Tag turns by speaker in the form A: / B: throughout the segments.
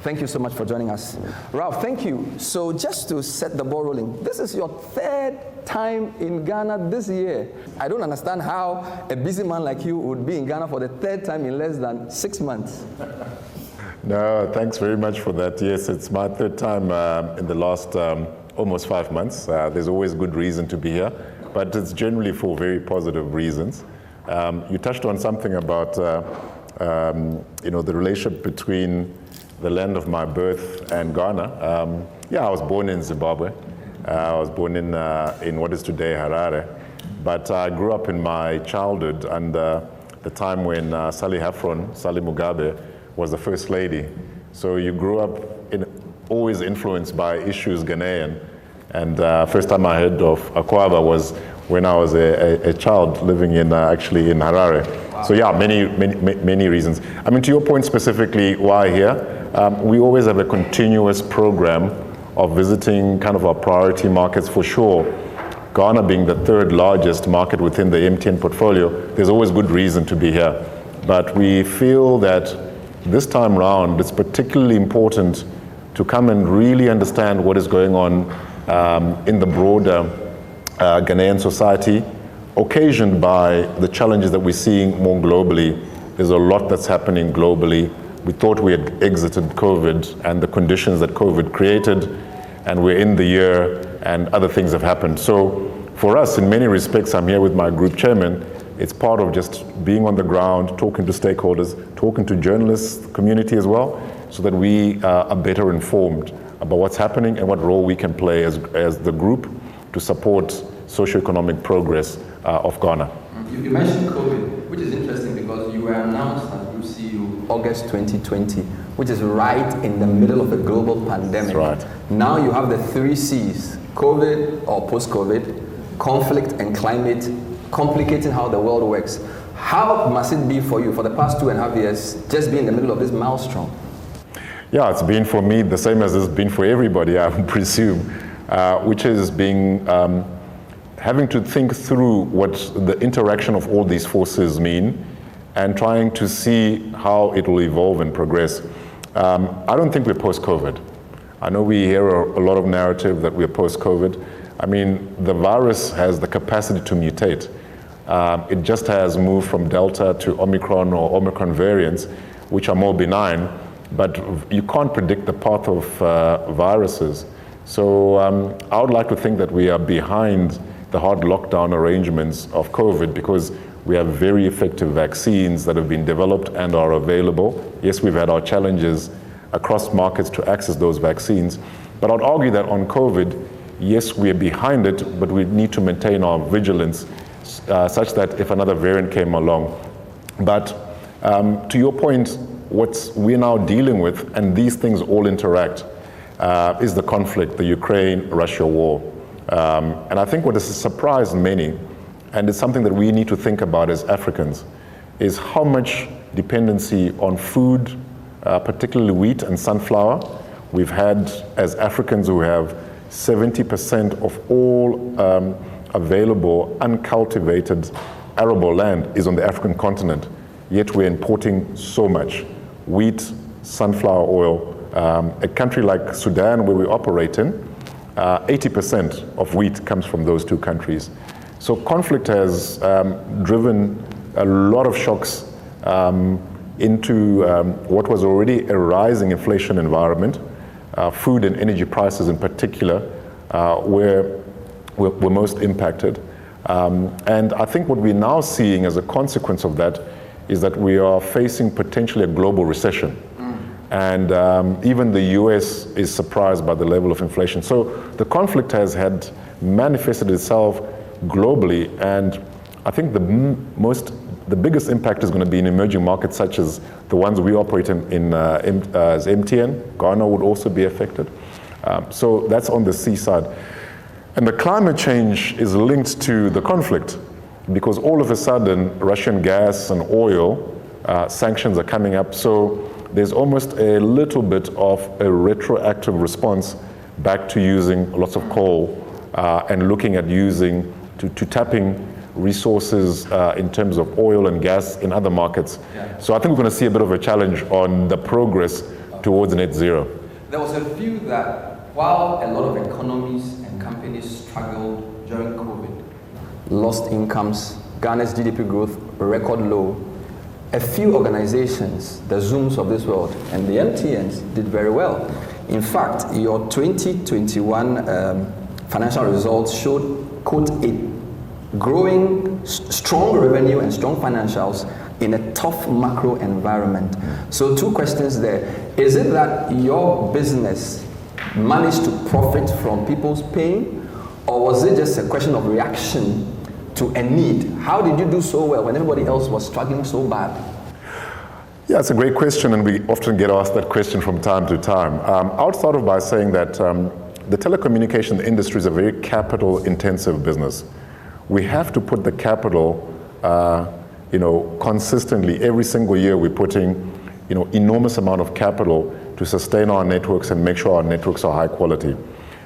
A: Thank you so much for joining us. Ralph, thank you. So just to set the ball rolling, this is your third time in Ghana this year. I don't understand how a busy man like you would be in Ghana for the third time in less than 6 months.
B: No, thanks very much for that. Yes, it's my third time in the last almost 5 months. There's always good reason to be here, but it's generally for very positive reasons. You touched on something about the relationship between the land of my birth and Ghana. I was born in Zimbabwe. I was born in what is today Harare, but I grew up in my childhood under the time when Sally Mugabe was the first lady. So you grew up always influenced by issues Ghanaian. And first time I heard of Akwaba was when I was a child living in actually in Harare. Wow. So yeah, many reasons. I mean, to your point specifically, why here? We always have a continuous program of visiting kind of our priority markets for sure. Ghana being the third largest market within the MTN portfolio, there's always good reason to be here. But we feel that this time round, it's particularly important to come and really understand what is going on in the broader Ghanaian society, occasioned by the challenges that we're seeing more globally. There's a lot that's happening globally. We thought we had exited COVID and the conditions that COVID created, and we're in the year and other things have happened. So for us, in many respects, I'm here with my group chairman. It's part of just being on the ground, talking to stakeholders, talking to journalists, community as well, so that we are better informed about what's happening and what role we can play as the group to support socioeconomic progress of Ghana.
A: You mentioned COVID, which is interesting because you were announced as Group CEO August 2020, which is right in the middle of a global pandemic.
B: That's right.
A: Now you have the 3 C's, COVID or post-COVID, conflict and climate, complicating how the world works. How must it be for you for the past 2.5 years, just be in the middle of this maelstrom?
B: Yeah, it's been for me the same as it's been for everybody, I would presume, which is having to think through what the interaction of all these forces mean and trying to see how it will evolve and progress. I don't think we're post-COVID. I know we hear a lot of narrative that we're post-COVID. I mean, the virus has the capacity to mutate. It just has moved from Delta to Omicron or Omicron variants, which are more benign, but you can't predict the path of viruses. So I would like to think that we are behind the hard lockdown arrangements of COVID because we have very effective vaccines that have been developed and are available. Yes, we've had our challenges across markets to access those vaccines, but I'd argue that on COVID, yes, we are behind it, but we need to maintain our vigilance such that if another variant came along. But to your point, what we're now dealing with, and these things all interact, is the conflict, the Ukraine-Russia war. And I think what has surprised many, and it's something that we need to think about as Africans, is how much dependency on food, particularly wheat and sunflower, we've had as Africans who have 70% of all available uncultivated arable land is on the African continent, yet we're importing so much wheat, sunflower oil. A country like Sudan, where we operate in, 80% of wheat comes from those 2 countries. So conflict has driven a lot of shocks into what was already a rising inflation environment. Food and energy prices in particular were most impacted. And I think what we're now seeing as a consequence of that is that we are facing potentially a global recession. And even the US is surprised by the level of inflation. So the conflict has manifested itself globally, and I think the biggest impact is going to be in emerging markets such as the ones we operate in as MTN. Ghana would also be affected. So that's on the C side. And the climate change is linked to the conflict because all of a sudden Russian gas and oil sanctions are coming up. So there's almost a little bit of a retroactive response back to using lots of coal and looking at to tapping resources in terms of oil and gas in other markets. Yeah. So I think we're going to see a bit of a challenge on the progress towards net zero.
A: There was a view that while a lot of economies and companies struggled during COVID, lost incomes, Ghana's GDP growth record low, a few organizations, the Zooms of this world and the MTNs, did very well. In fact, your 2021 financial results showed, quote, a growing strong revenue and strong financials in a tough macro environment. So 2 questions there. Is it that your business managed to profit from people's pain, or was it just a question of reaction to a need? How did you do so well when everybody else was struggling so bad?
B: Yeah, it's a great question, and we often get asked that question from time to time. I would start off by saying that the telecommunication industry is a very capital-intensive business. We have to put the capital, consistently. Every single year we're putting, enormous amount of capital to sustain our networks and make sure our networks are high quality.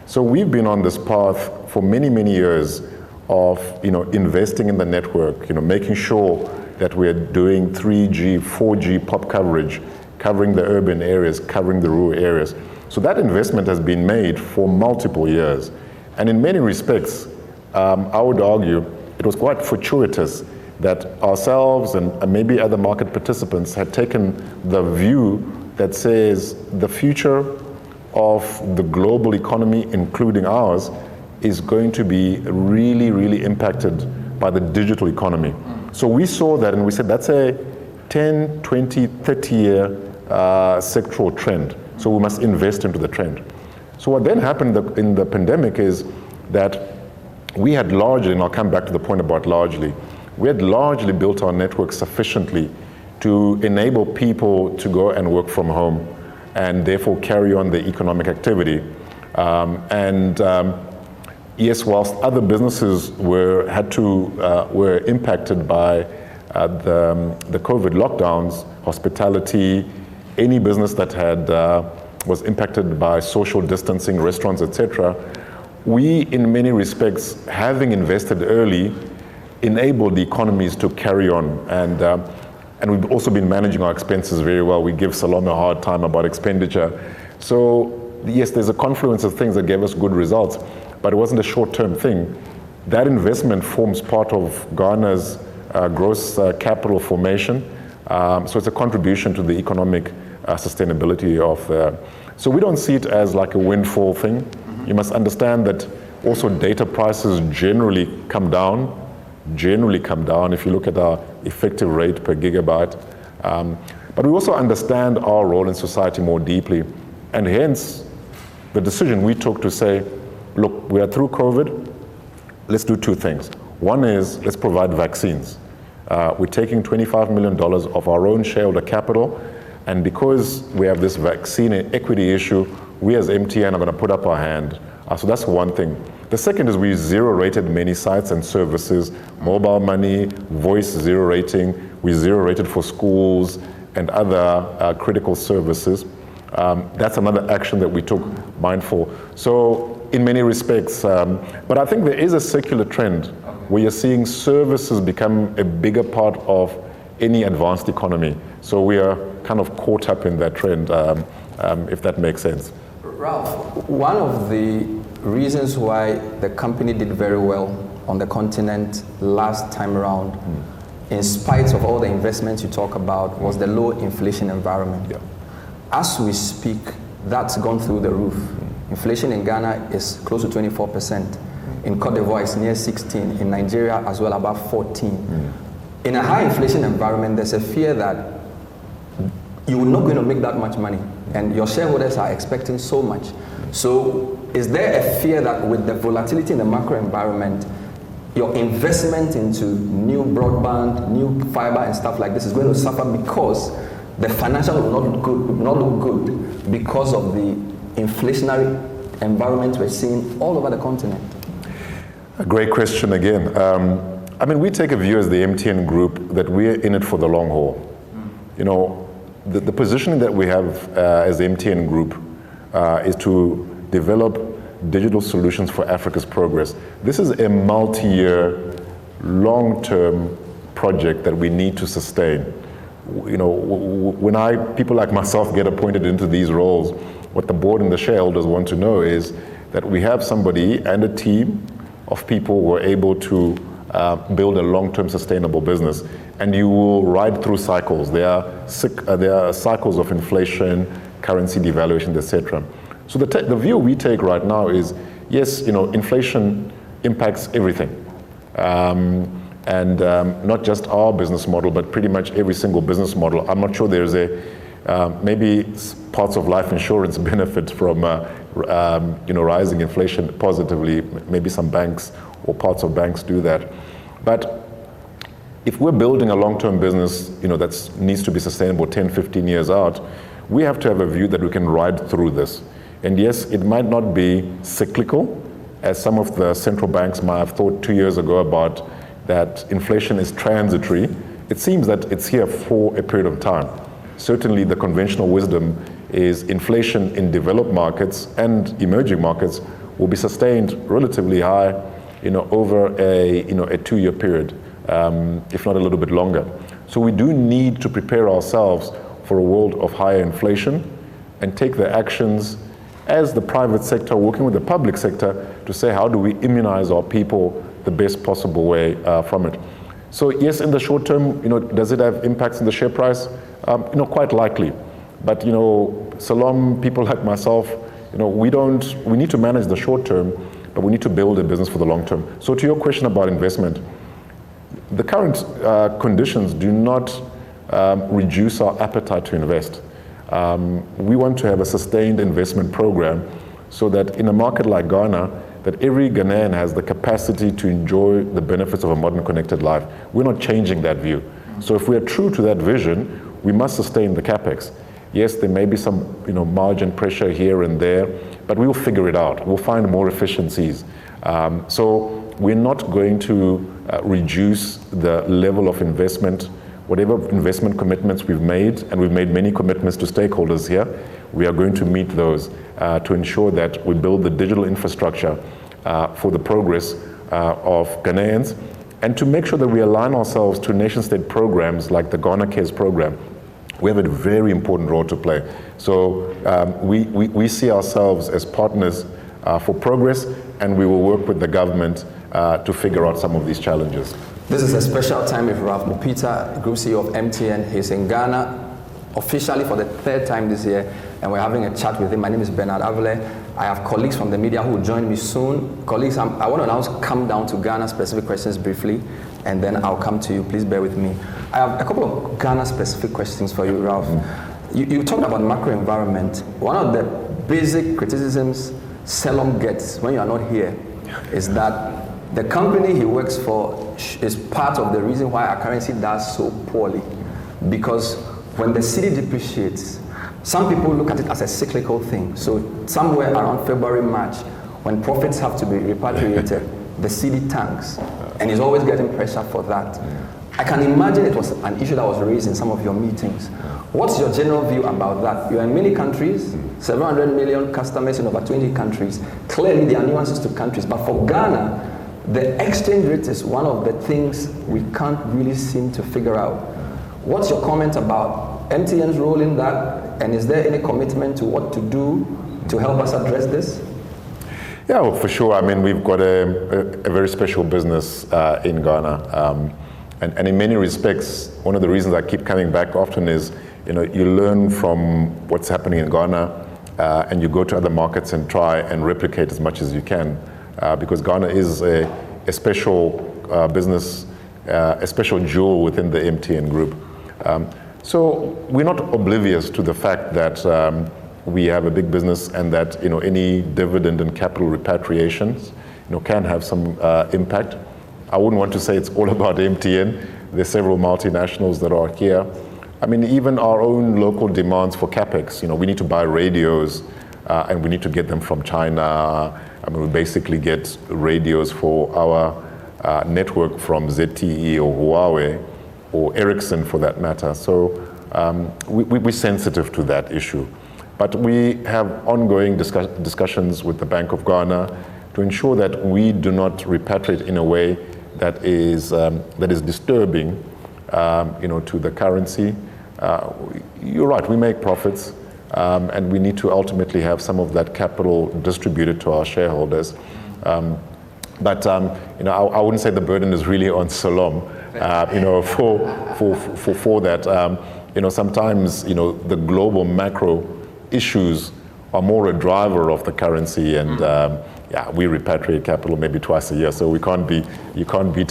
B: So we've been on this path for many, many years of, investing in the network, making sure that we're doing 3G, 4G pop coverage, covering the urban areas, covering the rural areas. So that investment has been made for multiple years. And in many respects, I would argue it was quite fortuitous that ourselves and maybe other market participants had taken the view that says the future of the global economy, including ours, is going to be really, really impacted by the digital economy. So we saw that and we said that's a 10, 20, 30-year sectoral trend. So we must invest into the trend. So what then happened in the pandemic is that we had largely, and I'll come back to the point about largely, we had largely built our network sufficiently to enable people to go and work from home and therefore carry on the economic activity. Yes, whilst other businesses were impacted by the COVID lockdowns, hospitality, any business that was impacted by social distancing, restaurants, etc., we, in many respects, having invested early, enabled the economies to carry on. And we've also been managing our expenses very well. We give Salome a hard time about expenditure. So yes, there's a confluence of things that gave us good results, but it wasn't a short-term thing. That investment forms part of Ghana's gross capital formation. So it's a contribution to the economic sustainability of so we don't see it as like a windfall thing. You must understand that also data prices generally come down if you look at our effective rate per gigabyte. But we also understand our role in society more deeply. And hence, the decision we took to say, look, we are through COVID, let's do 2 things. One is, let's provide vaccines. We're taking $25 million of our own shareholder capital, and because we have this vaccine equity issue, we as MTN are going to put up our hand. So that's one thing. The second is we zero-rated many sites and services, mobile money, voice zero rating. We zero-rated for schools and other critical services. That's another action that we took mindful. So in many respects, but I think there is a secular trend where you're seeing services become a bigger part of any advanced economy. So we are kind of caught up in that trend, if that makes sense.
A: Ralph, one of the reasons why the company did very well on the continent last time around, in spite of all the investments you talk about, was the low inflation environment.
B: Yeah.
A: As we speak, that's gone through the roof. Inflation in Ghana is close to 24%. In Cote d'Ivoire, it's near 16. In Nigeria, as well, about 14. In a high inflation environment, there's a fear that you're not going to make that much money, and your shareholders are expecting so much. So is there a fear that with the volatility in the macro environment, your investment into new broadband, new fiber and stuff like this is going to suffer because the financial will not look good because of the inflationary environment we're seeing all over the continent?
B: A great question again. We take a view as the MTN group that we're in it for the long haul. The positioning that we have as the MTN group is to develop digital solutions for Africa's progress. This is a multi-year, long-term project that we need to sustain. when people like myself get appointed into these roles, what the board and the shareholders want to know is that we have somebody and a team of people who are able to build a long-term sustainable business. And you will ride through cycles. There are cycles of inflation, currency devaluation, etc. So the view we take right now is, yes, inflation impacts everything. And not just our business model, but pretty much every single business model. I'm not sure there's maybe parts of life insurance benefit from rising inflation positively. Maybe some banks or parts of banks do that. But if we're building a long-term business, that needs to be sustainable 10, 15 years out, we have to have a view that we can ride through this. And yes, it might not be cyclical, as some of the central banks might have thought 2 years ago about that inflation is transitory. It seems that it's here for a period of time. Certainly the conventional wisdom is inflation in developed markets and emerging markets will be sustained relatively high, over a 2-year period, if not a little bit longer. So we do need to prepare ourselves for a world of higher inflation and take the actions as the private sector working with the public sector to say, how do we immunize our people the best possible way from it? So yes, in the short term, does it have impacts in the share price? Quite likely. But Salom, people like myself, we need to manage the short term, but we need to build a business for the long term. So to your question about investment, the current conditions do not reduce our appetite to invest. We want to have a sustained investment program so that in a market like Ghana, that every Ghanaian has the capacity to enjoy the benefits of a modern connected life. We're not changing that view. So if we are true to that vision, we must sustain the capex. Yes, there may be some margin pressure here and there, but we'll figure it out. We'll find more efficiencies. So we're not going to reduce the level of investment. Whatever investment commitments we've made, and we've made many commitments to stakeholders here, we are going to meet those to ensure that we build the digital infrastructure for the progress of Ghanaians, and to make sure that we align ourselves to nation-state programs like the Ghana Cares program. We have a very important role to play. So we see ourselves as partners for progress, and we will work with the government to figure out some of these challenges.
A: This is a special time with Ralph Mupita, Group CEO of MTN. He's in Ghana officially for the 3rd time this year, and we're having a chat with him. My name is Bernard Avle. I have colleagues from the media who will join me soon. Colleagues, I want to now come down to Ghana-specific questions briefly, and then I'll come to you. Please bear with me. I have a couple of Ghana-specific questions for you, Ralph. You talked about macro environment. One of the basic criticisms Salom gets when you are not here is that the company he works for is part of the reason why our currency does so poorly. Because when the cedi depreciates, some people look at it as a cyclical thing. So somewhere around February, March, when profits have to be repatriated, the cedi tanks, and he's always getting pressure for that. I can imagine it was an issue that was raised in some of your meetings. What's your general view about that? You're in many countries, 700 million customers in over 20 countries. Clearly, there are nuances to countries, but for Ghana, the exchange rate is one of the things we can't really seem to figure out. What's your comment about MTN's role in that, and is there any commitment to what to do to help us address this?
B: Yeah, well, for sure. I mean, we've got a very special business in Ghana. And in many respects, one of the reasons I keep coming back often is, you learn from what's happening in Ghana, and you go to other markets and try and replicate as much as you can, because Ghana is a special business, a special jewel within the MTN group. So we're not oblivious to the fact that we have a big business, and that any dividend and capital repatriations can have some impact. I wouldn't want to say it's all about MTN. There's several multinationals that are here. I mean, even our own local demands for capex. We need to buy radios, and we need to get them from China. I mean, we basically get radios for our network from ZTE or Huawei or Ericsson, for that matter. So we're sensitive to that issue. But we have ongoing discussions with the Bank of Ghana to ensure that we do not repatriate in a way that is disturbing, to the currency. you're right, we make profits, and we need to ultimately have some of that capital distributed to our shareholders. But I wouldn't say the burden is really on Salom, for that. Sometimes the global macro issues are more a driver of the currency, and we repatriate capital maybe twice a year, so you can't beat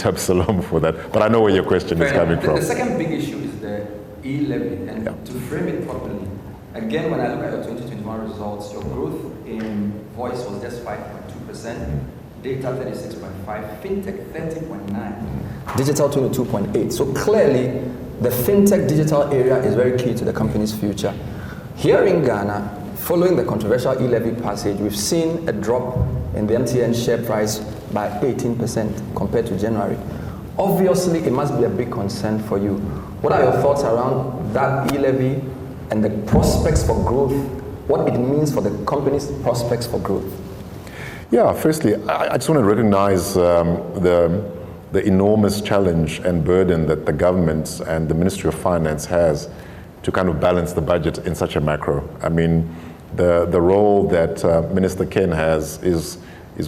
B: up Salom for that. But I know where your question is coming from.
A: The second big issue is the e-levy, and to frame it properly, again, when I look at your 2021 results, your growth in voice was just 5.2%, data 36.5%, fintech 30.9%, digital 22.8%. So clearly, the fintech digital area is very key to the company's future. Here in Ghana, following the controversial e-levy passage, we've seen a drop in the MTN share price by 18% compared to January. Obviously, it must be a big concern for you. What are your thoughts around that e-levy and the prospects for growth, what it means for the company's prospects for growth?
B: Yeah, firstly, I just want to recognize the enormous challenge and burden that the government and the Ministry of Finance has to kind of balance the budget in such a macro. I mean, the role that Minister Ken has is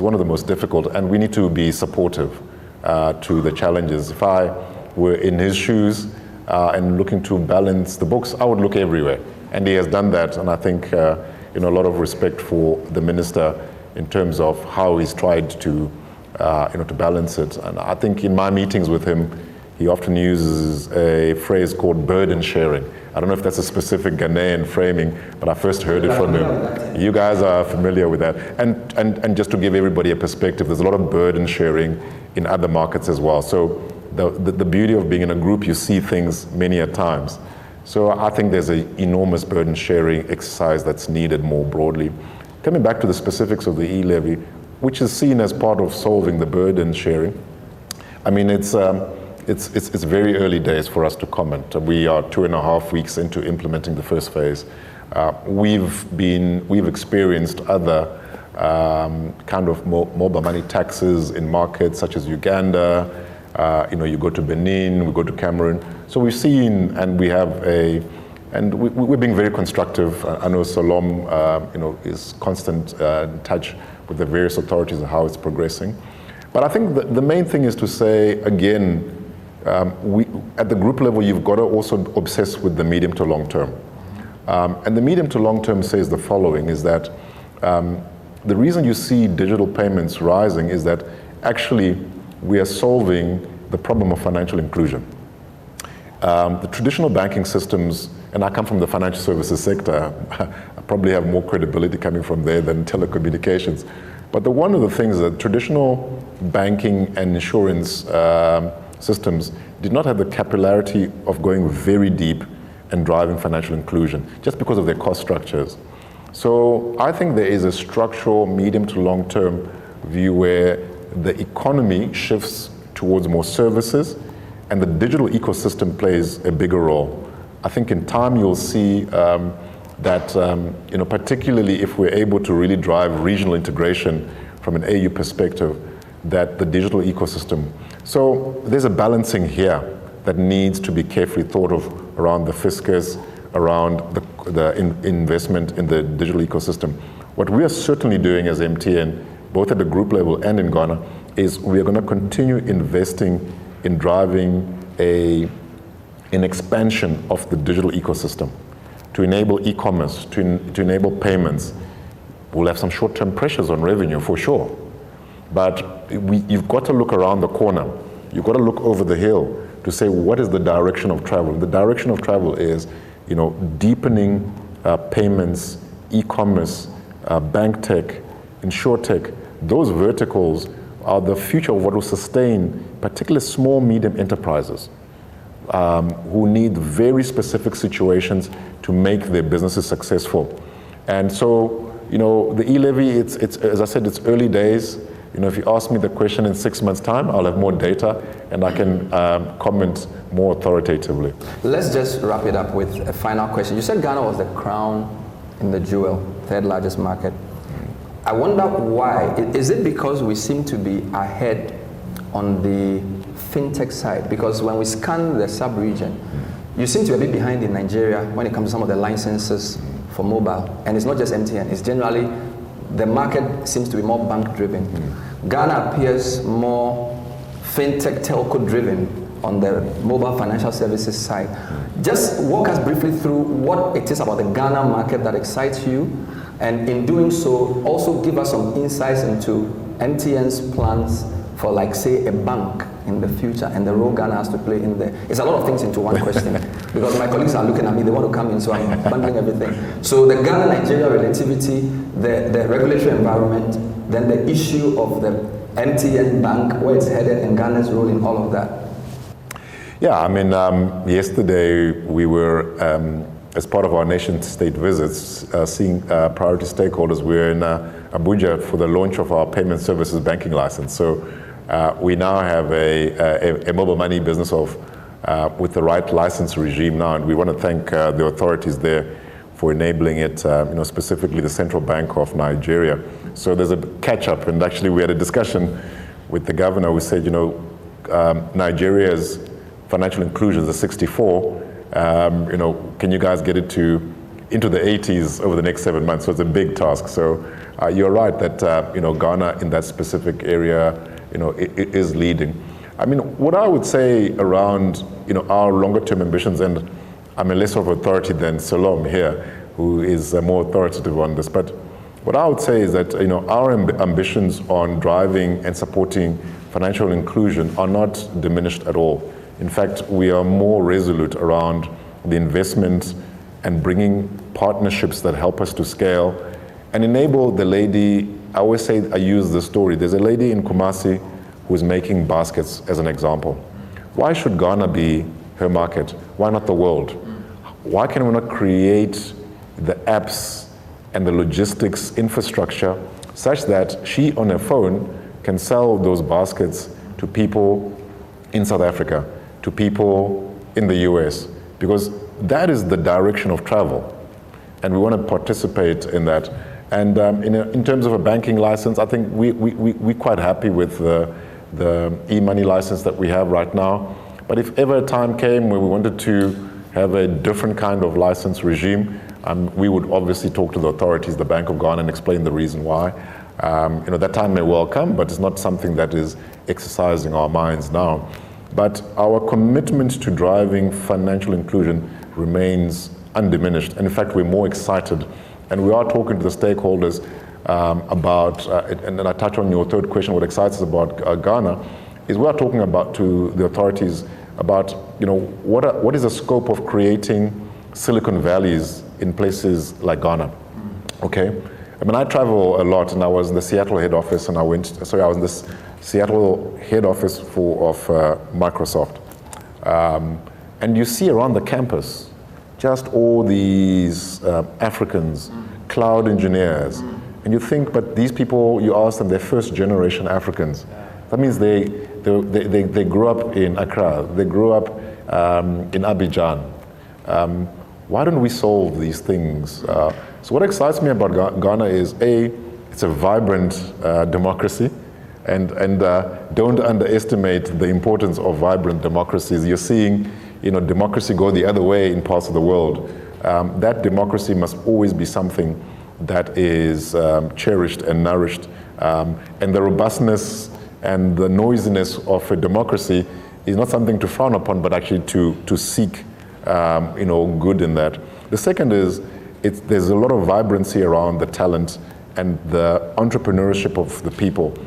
B: one of the most difficult, and we need to be supportive to the challenges. If I were in his shoes and looking to balance the books, I would look everywhere, and he has done that. And I think a lot of respect for the minister in terms of how he's tried to to balance it. And I think in my meetings with him, he often uses a phrase called burden sharing. I don't know if that's a specific Ghanaian framing, but I first heard it from him. You guys are familiar with that. And just to give everybody a perspective, there's a lot of burden sharing in other markets as well. So the beauty of being in a group, you see things many a times. So I think there's an enormous burden sharing exercise that's needed more broadly. Coming back to the specifics of the e-levy, which is seen as part of solving the burden sharing, I mean, it's very early days for us to comment. We are 2.5 weeks into implementing the first phase. We've experienced other kind of mobile money taxes in markets such as Uganda. You go to Benin, we go to Cameroon. So we've seen, and we're being very constructive. I know Salom, is constant in touch with the various authorities of how it's progressing. But I think the main thing is to say, again, at the group level, you've got to also obsess with the medium to long term. And the medium to long term says the following, is that the reason you see digital payments rising is that actually we are solving the problem of financial inclusion. The traditional banking systems, and I come from the financial services sector, I probably have more credibility coming from there than telecommunications. But one of the things that traditional banking and insurance systems did not have the capillarity of going very deep and driving financial inclusion, just because of their cost structures. So I think there is a structural medium to long-term view where the economy shifts towards more services and the digital ecosystem plays a bigger role. I think in time you'll see that, particularly if we're able to really drive regional integration from an AU perspective, that the digital ecosystem. So there's a balancing here that needs to be carefully thought of around the fiscus, around the investment in the digital ecosystem. What we are certainly doing as MTN, both at the group level and in Ghana, is we are going to continue investing in driving an expansion of the digital ecosystem to enable e-commerce, to enable payments. We'll have some short-term pressures on revenue for sure, but you've got to look around the corner. You've got to look over the hill to say, what is the direction of travel? The direction of travel is, deepening payments, e-commerce, bank tech, insurtech. Those verticals are the future of what will sustain particularly small, medium enterprises who need very specific situations to make their businesses successful. And so, the e-levy, it's as I said, it's early days. If you ask me the question in 6 months' time, I'll have more data and I can comment more authoritatively.
A: Let's just wrap it up with a final question. You said Ghana was the crown in the jewel, third largest market. I wonder why. Is it because we seem to be ahead on the fintech side? Because when we scan the sub-region, You seem to be a bit behind in Nigeria when it comes to some of the licenses for mobile. And it's not just MTN, it's generally, the market seems to be more bank driven. Ghana appears more Fintech telco driven on the mobile financial services side. Just walk us briefly through what it is about the Ghana market that excites you, and in doing so, also give us some insights into MTN's plans for, like, say, a bank in the future and the role Ghana has to play in there. It's a lot of things into one question because my colleagues are looking at me, they want to come in, so I'm bundling everything. So the Ghana-Nigeria relativity, the regulatory environment, then the issue of the MTN bank, where it's headed, and Ghana's role in all of that.
B: Yeah, I mean, yesterday we were, as part of our nation-state visits, seeing priority stakeholders. We were in Abuja for the launch of our payment services banking license. So we now have a mobile money business with the right license regime now, and we want to thank the authorities there for enabling it, specifically the Central Bank of Nigeria. So there's a catch-up, and actually we had a discussion with the governor. We said, Nigeria's financial inclusion is 64. Can you guys get it into the 80s over the next 7 months? So it's a big task. So you're right that Ghana in that specific area, it is leading. I mean, what I would say around our longer-term ambitions, and I'm a less of authority than Salom here, who is more authoritative on this. But what I would say is that our ambitions on driving and supporting financial inclusion are not diminished at all. In fact, we are more resolute around the investment and bringing partnerships that help us to scale and enable the lady. I always say, I use the story. There's a lady in Kumasi who's making baskets, as an example. Why should Ghana be her market? Why not the world? Why can we not create the apps and the logistics infrastructure such that she on her phone can sell those baskets to people in South Africa, to people in the US? Because that is the direction of travel, and we want to participate in that. And in terms of a banking license, I think we're quite happy with the e-money license that we have right now. But if ever a time came where we wanted to have a different kind of license regime, we would obviously talk to the authorities, the Bank of Ghana, and explain the reason why. That time may well come, but it's not something that is exercising our minds now. But our commitment to driving financial inclusion remains undiminished. And in fact, we're more excited. And we are talking to the stakeholders about, and then I touch on your third question, what excites us about Ghana, is we are talking about to the authorities about, what is the scope of creating Silicon Valleys in places like Ghana, okay? I mean, I travel a lot, and I was in the Seattle head office, and I was in this Seattle head office of Microsoft. And you see around the campus just all these Africans, cloud engineers, and you think, but these people, you ask them, they're first generation Africans. That means they grew up in Accra, they grew up in Abidjan. Why don't we solve these things? So what excites me about Ghana is, it's a vibrant democracy, and don't underestimate the importance of vibrant democracies. You're seeing, democracy go the other way in parts of the world. That democracy must always be something that is cherished and nourished, and the robustness and the noisiness of a democracy is not something to frown upon, but actually to seek good in that. The second is, there's a lot of vibrancy around the talent and the entrepreneurship of the people.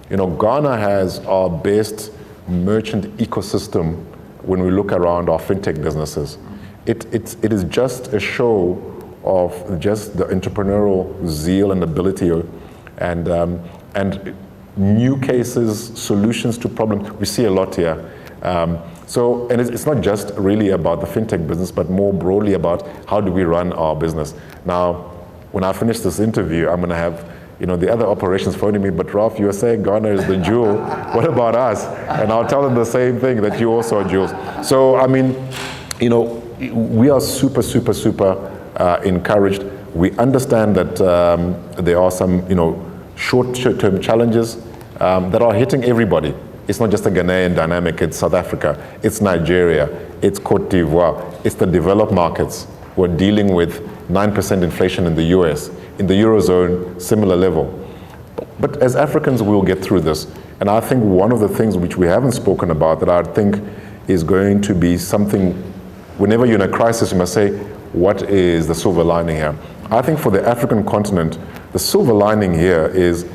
B: Ghana has our best merchant ecosystem when we look around our fintech businesses. It is just a show of just the entrepreneurial zeal and ability, and new cases, solutions to problems. We see a lot here. And it's not just really about the fintech business, but more broadly about how do we run our business. Now, when I finish this interview, I'm going to have the other operations phoning me, but Ralph, you were saying Ghana is the jewel. What about us? And I'll tell them the same thing, that you also are jewels. So, I mean, we are super, super, super encouraged. We understand that there are some, short-term challenges that are hitting everybody. It's not just a Ghanaian dynamic, it's South Africa, it's Nigeria, it's Cote d'Ivoire, it's the developed markets who are dealing with 9% inflation in the US, in the Eurozone, similar level. But as Africans, we'll get through this. And I think one of the things which we haven't spoken about that I think is going to be something, whenever you're in a crisis, you must say, what is the silver lining here? I think for the African continent, the silver lining here is,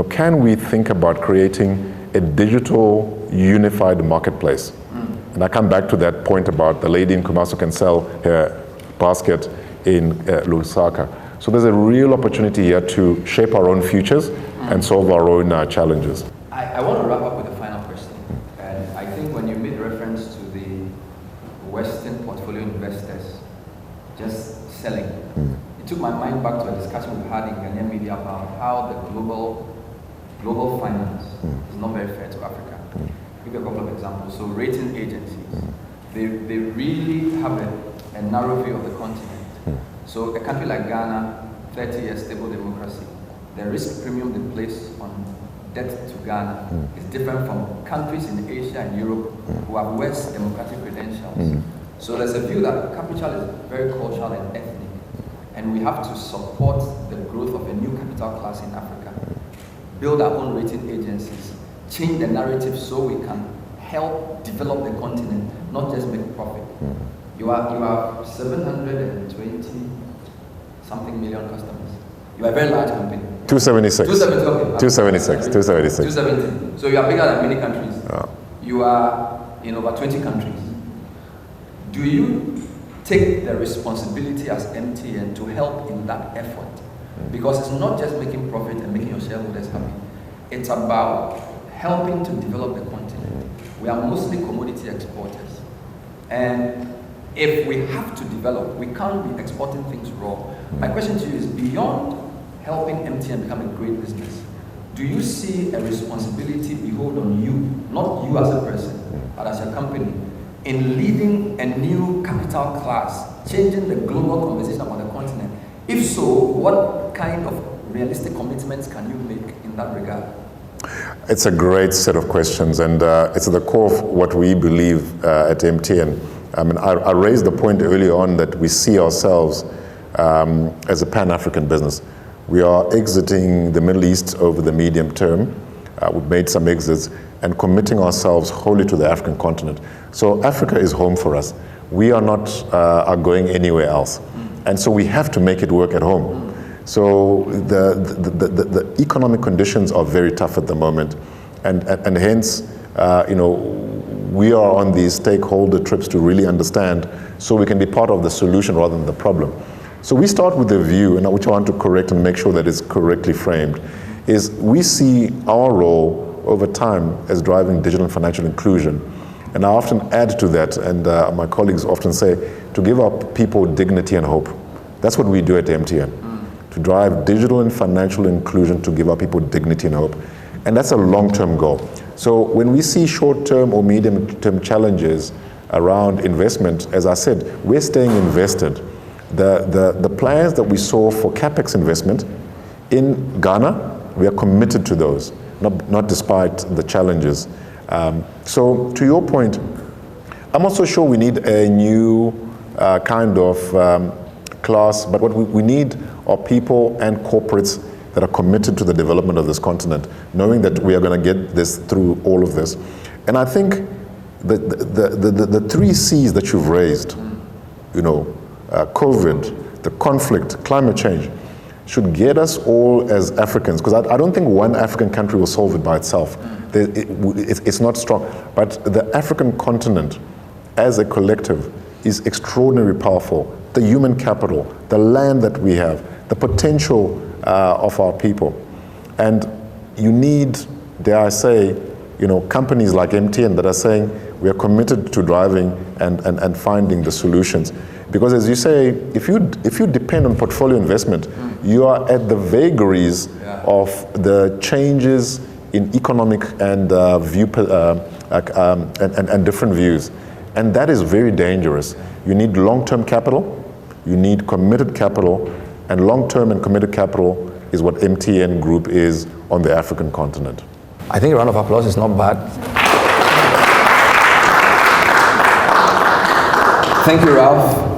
B: can we think about creating a digital unified marketplace? And I come back to that point about the lady in Kumasi can sell her basket in Lusaka. So there's a real opportunity here to shape our own futures and solve our own challenges.
A: I want to wrap up with a final question. And I think when you made reference to the Western portfolio investors just selling, it took my mind back to a discussion we had in Ghanaian media about how the global finance is not very fair to Africa. I'll give you a couple of examples. So rating agencies, they really have a narrow view of the continent. So a country like Ghana, 30 years stable democracy, the risk premium they place on debt to Ghana is different from countries in Asia and Europe who have worse democratic credentials. So there's a view that capital is very cultural and ethnic, and we have to support the growth of a new capital class in Africa, build our own rating agencies, change the narrative so we can help develop the continent, not just make profit. You have 720 something million customers. You are a very large company.
B: 276.
A: 270, okay.
B: 276.
A: 270. So you are bigger than many countries. You are in over 20 countries. Do you take the responsibility as MTN to help in that effort? Because it's not just making profit and making your shareholders happy. It's about helping to develop the continent. We are mostly commodity exporters. And if we have to develop, we can't be exporting things raw. My question to you is, beyond helping MTN become a great business, do you see a responsibility behold on you, not you as a person, but as a company, in leading a new capital class, changing the global conversation about the continent? If so, what kind of realistic commitments can you make in that regard?
B: It's a great set of questions, and it's at the core of what we believe at MTN. I mean, I raised the point earlier on that we see ourselves as a Pan-African business. We are exiting the Middle East over the medium term. We've made some exits and committing ourselves wholly to the African continent. So Africa is home for us. We are not going anywhere else. And so we have to make it work at home. So the economic conditions are very tough at the moment. And hence, we are on these stakeholder trips to really understand so we can be part of the solution rather than the problem. So we start with the view, and which I want to correct and make sure that it's correctly framed, is we see our role over time as driving digital and financial inclusion. And I often add to that, and my colleagues often say, to give our people dignity and hope. That's what we do at MTN, to drive digital and financial inclusion, to give our people dignity and hope. And that's a long-term goal. So when we see short-term or medium-term challenges around investment, as I said, we're staying invested. The plans that we saw for CapEx investment in Ghana, we are committed to those, not despite the challenges. So to your point, I'm also sure we need a new kind of class, but what we need are people and corporates that are committed to the development of this continent, knowing that we are going to get this through all of this. And I think the three C's that you've raised, COVID, the conflict, climate change, should get us all as Africans, because I don't think one African country will solve it by itself. It's not strong. But the African continent as a collective is extraordinarily powerful. The human capital, the land that we have, the potential of our people. And you need, dare I say, companies like MTN that are saying we are committed to driving and finding the solutions. Because as you say, if you depend on portfolio investment, you are at the vagaries of the changes in economic and and different views. And that is very dangerous. You need long-term capital, you need committed capital, and long-term and committed capital is what MTN Group is on the African continent.
A: I think a round of applause is not bad. Thank you, Ralph.